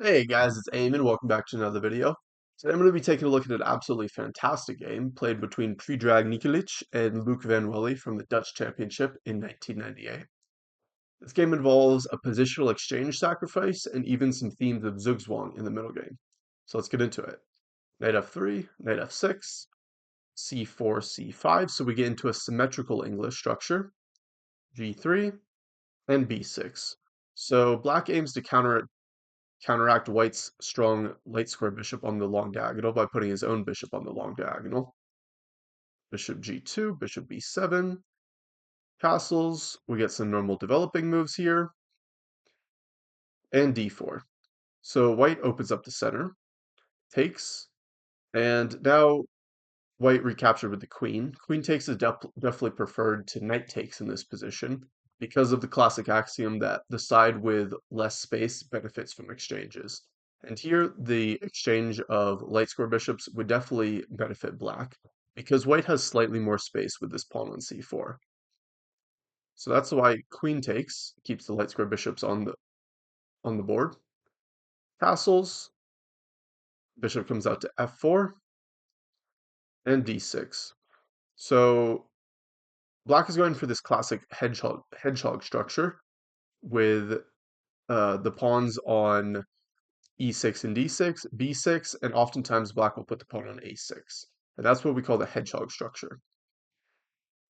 Hey guys, it's Eamon. Welcome back to another video. Today I'm going to be taking a look at an absolutely fantastic game played between Predrag Nikolić and Loek van Wely from the Dutch Championship in 1998. This game involves a positional exchange sacrifice and even some themes of zugzwang in the middle game. So let's get into it. Knight f3, knight f6, c4, c5, so we get into a symmetrical English structure, g3, and b6. So black aims to counteract White's strong light square bishop on the long diagonal by putting his own bishop on the long diagonal. Bishop g2, bishop b7, castles. We get some normal developing moves here, and d4. So White opens up the center, takes, and now White recaptured with the queen. Queen takes is definitely preferred to knight takes in this position because of the classic axiom that the side with less space benefits from exchanges. And here, the exchange of light square bishops would definitely benefit black because white has slightly more space with this pawn on c4. So that's why queen takes keeps the light square bishops on the board. Castles, bishop comes out to f4 and d6. So black is going for this classic hedgehog structure with the pawns on e6 and d6, b6, and oftentimes black will put the pawn on a6. And that's what we call the hedgehog structure.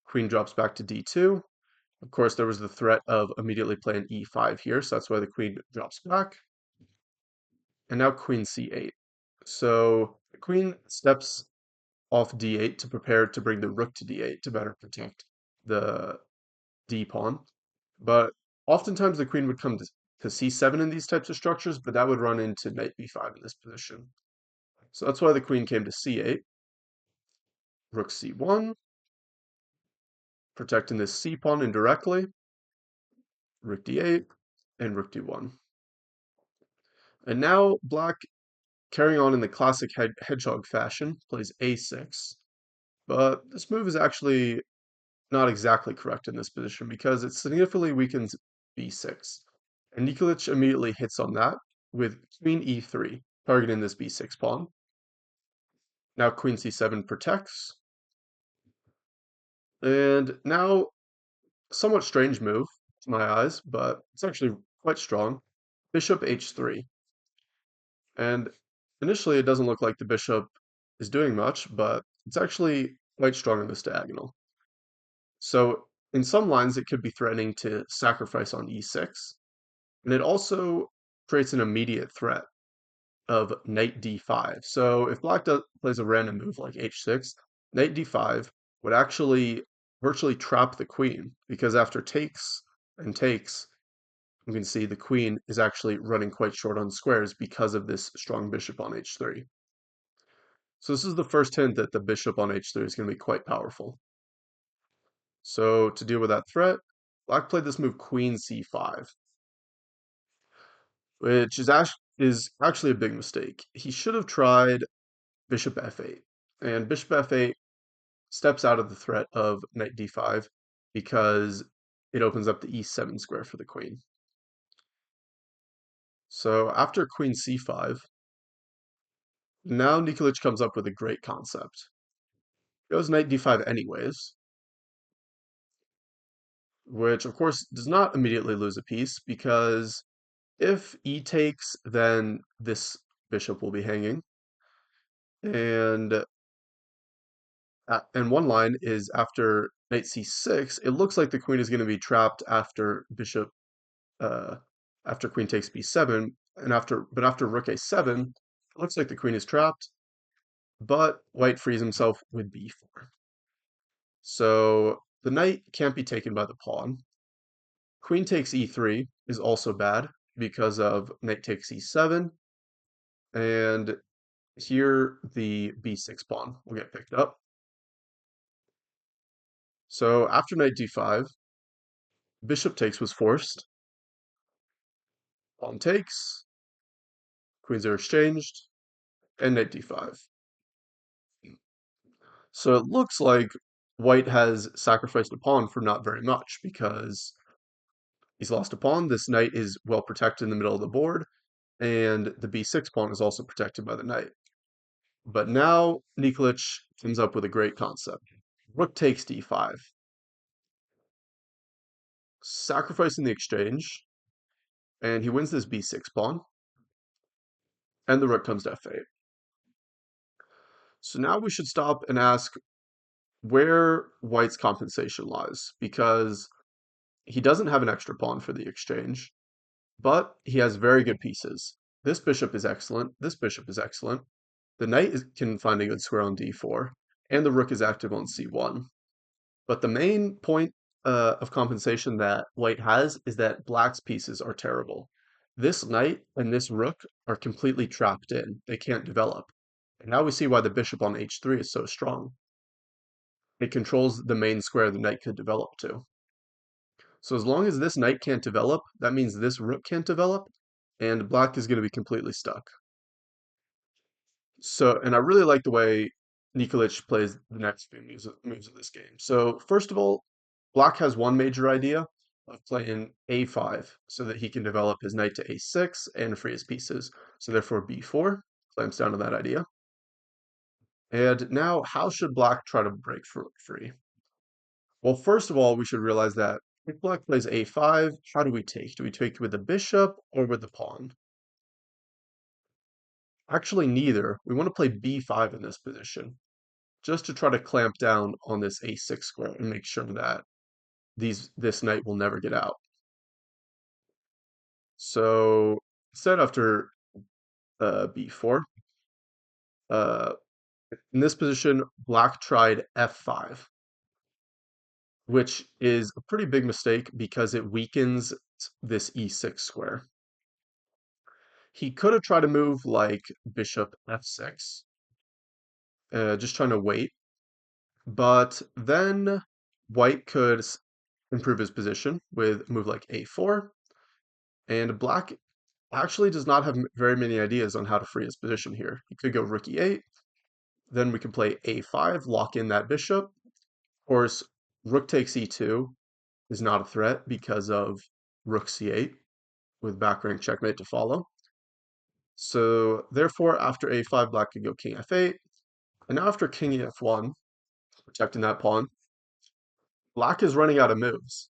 Queen drops back to d2. Of course, there was the threat of immediately playing e5 here, so that's why the queen drops back. And now queen c8. So the queen steps off d8 to prepare to bring the rook to d8 to better protect the d pawn. But oftentimes the queen would come to c7 in these types of structures, but that would run into knight b5 in this position. So that's why the queen came to c8, rook c1, protecting this c pawn indirectly, rook d8, and rook d1. And now black, carrying on in the classic hedgehog fashion, plays a6. But this move is actually not exactly correct in this position because it significantly weakens b6. And Nikolić immediately hits on that with queen e3, targeting this b6 pawn. Now queen c7 protects. And now, somewhat strange move to my eyes, but it's actually quite strong. Bishop h3. And initially it doesn't look like the bishop is doing much, but it's actually quite strong in this diagonal. So in some lines it could be threatening to sacrifice on e6, and it also creates an immediate threat of knight d5. So if black plays a random move like h6, knight d5 would actually virtually trap the queen because after takes and takes, you can see the queen is actually running quite short on squares because of this strong bishop on h3. So this is the first hint that the bishop on h3 is going to be quite powerful. So to deal with that threat, black played this move queen c5, which is actually a big mistake. He should have tried bishop f8, and bishop f8 steps out of the threat of knight d5 because it opens up the e7 square for the queen. So after queen c5, now Nikolić comes up with a great concept. Goes knight d5 anyways, which of course does not immediately lose a piece because if e takes, then this bishop will be hanging. And one line is after knight c6, it looks like the queen is going to be trapped after bishop uh, after queen takes b7, and after rook a7, it looks like the queen is trapped, but white frees himself with b4. So the knight can't be taken by the pawn. Queen takes e3 is also bad because of knight takes e7, and here the b6 pawn will get picked up. So after knight d5, bishop takes was forced, pawn takes, queens are exchanged, and knight d5. So it looks like white has sacrificed a pawn for not very much because he's lost a pawn. This knight is well protected in the middle of the board, and the b6 pawn is also protected by the knight. But now Nikolić comes up with a great concept. Rook takes d5, sacrificing the exchange, and he wins this b6 pawn, and the rook comes to f8. So now we should stop and ask where white's compensation lies, because he doesn't have an extra pawn for the exchange, but he has very good pieces. This bishop is excellent, this bishop is excellent, the knight can find a good square on d4, and the rook is active on c1. But the main point of compensation that white has is that black's pieces are terrible. This knight and this rook are completely trapped in. They can't develop. And now we see why the bishop on h3 is so strong. It controls the main square the knight could develop to. So as long as this knight can't develop, that means this rook can't develop, and black is going to be completely stuck. So, and I really like the way Nikolić plays the next few moves of this game. So, first of all, Black has one major idea of playing a5 so that he can develop his knight to a6 and free his pieces. So, therefore, b4 clamps down to that idea. And now, how should Black try to break free? Well, first of all, we should realize that if Black plays a5, how do we take? Do we take with the bishop or with the pawn? Actually, neither. We want to play b5 in this position, just to try to clamp down on this a6 square and make sure that this knight will never get out. So instead, after b4, uh, in this position, black tried f5, which is a pretty big mistake because it weakens this e6 square. He could have tried to move like bishop f6, just trying to wait, but then white could improve his position with a move like a4, and black actually does not have very many ideas on how to free his position here. He could go rook e8, then we can play a5, lock in that bishop. Of course, rook takes e2 is not a threat because of rook c8 with back rank checkmate to follow. So therefore, after a5, black could go king f8, and now after king f1, protecting that pawn, black is running out of moves.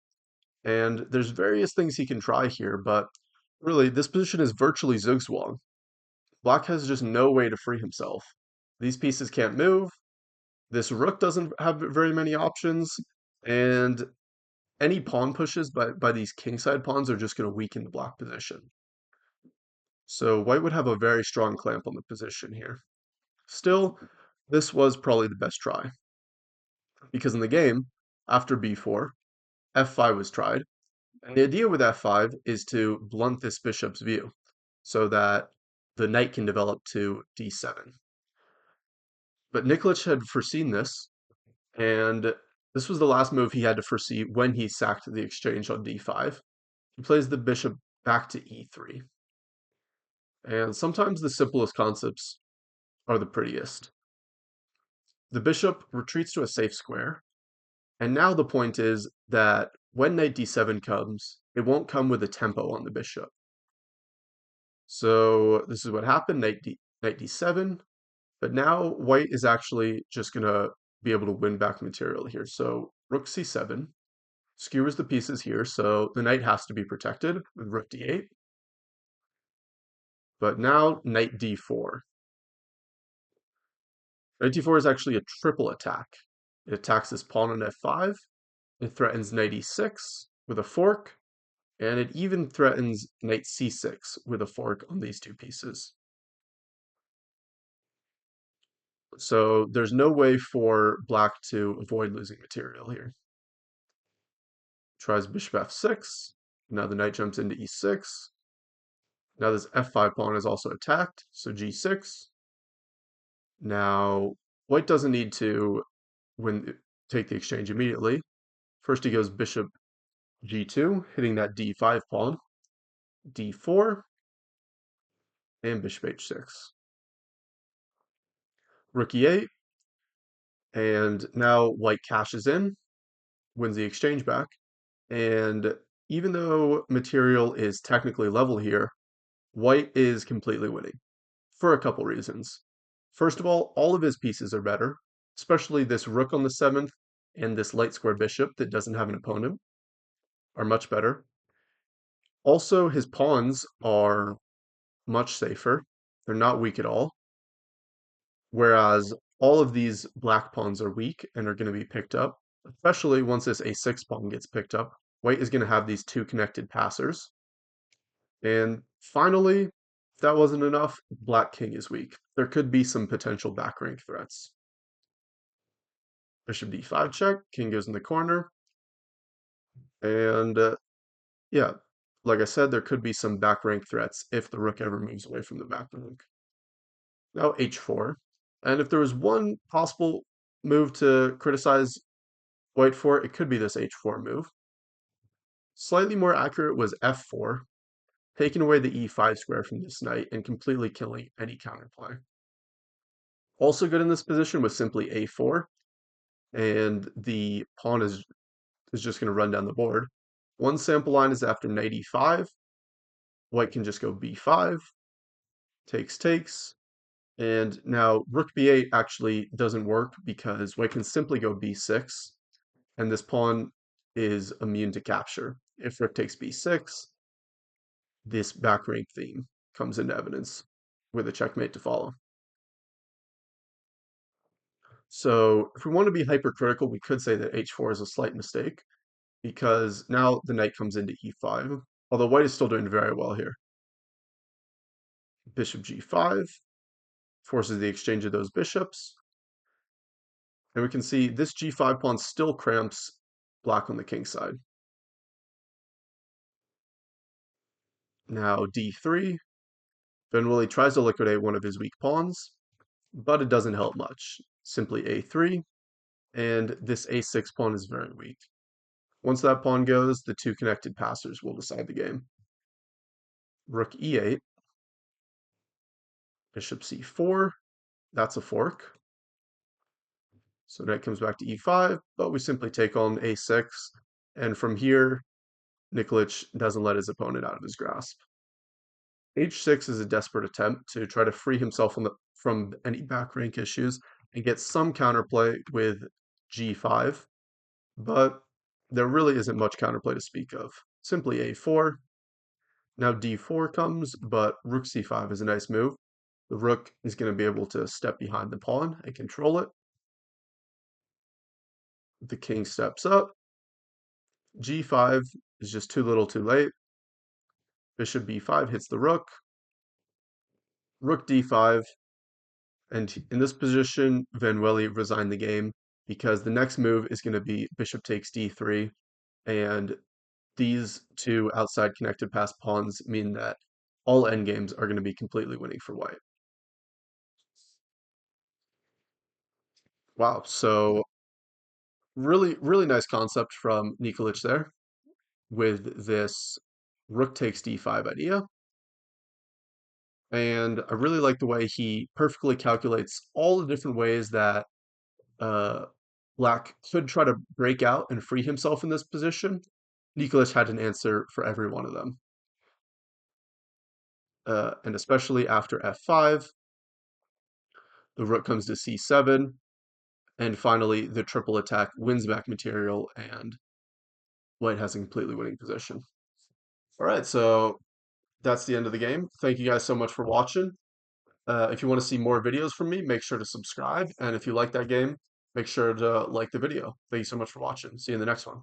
And there's various things he can try here, but really, this position is virtually zugzwang. Black has just no way to free himself. These pieces can't move. This rook doesn't have very many options, and any pawn pushes by these kingside pawns are just going to weaken the black position. So white would have a very strong clamp on the position here. Still, this was probably the best try, because in the game, after b4, f5 was tried, and the idea with f5 is to blunt this bishop's view so that the knight can develop to d7. But Nikolić had foreseen this, and this was the last move he had to foresee when he sacked the exchange on d5. He plays the bishop back to e3. And sometimes the simplest concepts are the prettiest. The bishop retreats to a safe square, and now the point is that when knight d7 comes, it won't come with a tempo on the bishop. So this is what happened, knight d7, but now white is actually just going to be able to win back material here. So rook c7 skewers the pieces here, so the knight has to be protected with rook d8. But now knight d4. Knight d4 is actually a triple attack. It attacks this pawn on f5, it threatens knight e6 with a fork, and it even threatens knight c6 with a fork on these two pieces. So there's no way for black to avoid losing material here. Tries bishop f6, now the knight jumps into e6. Now this f5 pawn is also attacked, so g6. Now white doesn't need to take the exchange immediately. First he goes bishop g2, hitting that d5 pawn, d4, and bishop h6. Rook e8, and now white cashes in, wins the exchange back, and even though material is technically level here, White is completely winning for a couple reasons. First of all of his pieces are better, especially this rook on the 7th and this light square bishop that doesn't have an opponent are much better. Also, his pawns are much safer. They're not weak at all, whereas all of these black pawns are weak and are going to be picked up, especially once this a6 pawn gets picked up. White is going to have these two connected passers. And finally, if that wasn't enough, black king is weak. There could be some potential back rank threats. Bishop d5 check, king goes in the corner, and yeah, like I said, there could be some back rank threats if the rook ever moves away from the back rank. Now h4, and if there was one possible move to criticize white for, it could be this h4 move. Slightly more accurate was f4, taking away the e5 square from this knight and completely killing any counterplay. Also good in this position was simply a4, and the pawn is just going to run down the board. One sample line is after knight e5. White can just go b5, takes, and now rook b8 actually doesn't work because white can simply go b6, and this pawn is immune to capture. If rook takes b6, this back rank theme comes into evidence with a checkmate to follow. So if we want to be hypercritical, we could say that h4 is a slight mistake because now the knight comes into e5, although white is still doing very well here. Bishop g5 forces the exchange of those bishops. And we can see this g5 pawn still cramps black on the king side. Now d3. Wely tries to liquidate one of his weak pawns, but it doesn't help much. Simply a3, and this a6 pawn is very weak. Once that pawn goes, the two connected passers will decide the game. Rook e8, bishop c4, that's a fork. So knight comes back to e5, but we simply take on a6, and from here, Nikolić doesn't let his opponent out of his grasp. h6 is a desperate attempt to try to free himself from any back rank issues and get some counterplay with g5, but there really isn't much counterplay to speak of. Simply a4. Now d4 comes, but rook c5 is a nice move. The rook is going to be able to step behind the pawn and control it. The king steps up. g5 is just too little too late. Bishop b5 hits the rook. Rook d5. And in this position, Wely resigned the game because the next move is going to be bishop takes d3. And these two outside connected pass pawns mean that all endgames are going to be completely winning for white. Wow, so really nice concept from Nikolić there with this rook takes d5 idea. And I really like the way he perfectly calculates all the different ways that uh, Black could try to break out and free himself in this position. Nikolić had an answer for every one of them. And especially after f5, the rook comes to c7, and finally the triple attack wins back material, and white has a completely winning position. All right, so that's the end of the game. Thank you guys so much for watching. If you want to see more videos from me, make sure to subscribe. And if you like that game, make sure to like the video. Thank you so much for watching. See you in the next one.